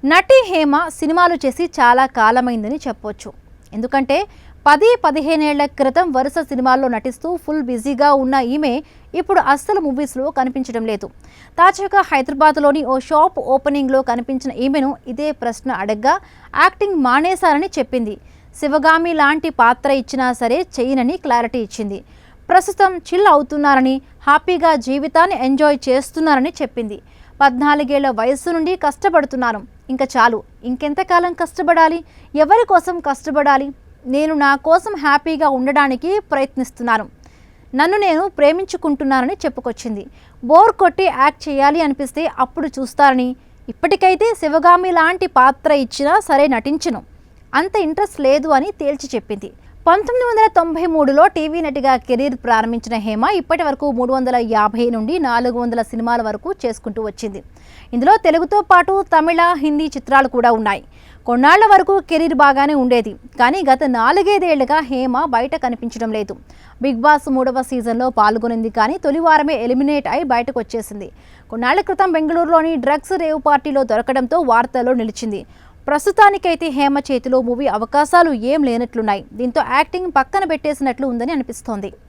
నటి హేమ సినిమాలు చేసి చాలా కాలమైందని చెప్పొచ్చు. ఎందుకంటే 10-15 ఏళ్ల క్రితం వరుస సినిమాల్లో నటిస్తూ ఫుల్ బిజీగా ఉన్న ఈమె ఇప్పుడు అస్సలు మూవీస్లో కనిపించడం లేదు. తాజాగా హైదరాబాద్లోని ఓ షాప్ ఓపెనింగ్లో కనిపించిన ఈమెను ఇదే ప్రశ్న అడగ్గా యాక్టింగ్ మానేశారని చెప్పింది. శివగామి లాంటి పాత్ర ఇచ్చినా సరే చేయనని క్లారిటీ ఇచ్చింది. ప్రస్తుతం చిల్ అవుతున్నారని, హ్యాపీగా జీవితాన్ని ఎంజాయ్ చేస్తున్నారని చెప్పింది. 14 ఏళ్ల వయసు నుండి కష్టపడుతున్నాను, ఇంకా చాలు, ఇంకెంతకాలం కష్టపడాలి, ఎవరి కోసం కష్టపడాలి, నేను నా కోసం హ్యాపీగా ఉండడానికి ప్రయత్నిస్తున్నాను, నన్ను నేను ప్రేమించుకుంటున్నానని చెప్పుకొచ్చింది. బోర్ కొట్టి యాక్ట్ చేయాలి అనిపిస్తే అప్పుడు చూస్తారని, ఇప్పటికైతే శివగామి లాంటి పాత్ర ఇచ్చినా సరే నటించను, అంత ఇంట్రెస్ట్ లేదు అని తేల్చి చెప్పింది. 1993లో టీవీ నటిగా కెరీర్ ప్రారంభించిన హేమ ఇప్పటి వరకు 350 నుండి 400 సినిమాల వరకు చేసుకుంటూ వచ్చింది. ఇందులో తెలుగుతో పాటు తమిళ, హిందీ చిత్రాలు కూడా ఉన్నాయి. కొన్నాళ్ల వరకు కెరీర్ బాగానే ఉండేది. కానీ గత 4-5 ఏళ్లుగా హేమ బయట కనిపించడం లేదు. బిగ్ బాస్ 3వ సీజన్లో పాల్గొనింది, కానీ తొలి వారమే ఎలిమినేట్ అయి బయటకు వచ్చేసింది. కొన్నాళ్ల క్రితం బెంగళూరులోని డ్రగ్స్ రేవ్ పార్టీలో దొరకడంతో వార్తల్లో నిలిచింది. ప్రస్తుతానికైతే హేమ చేతిలో మూవీ అవకాశాలు ఏం లేనట్లున్నాయి. దీంతో యాక్టింగ్ పక్కన పెట్టేసినట్లు ఉందని అనిపిస్తోంది.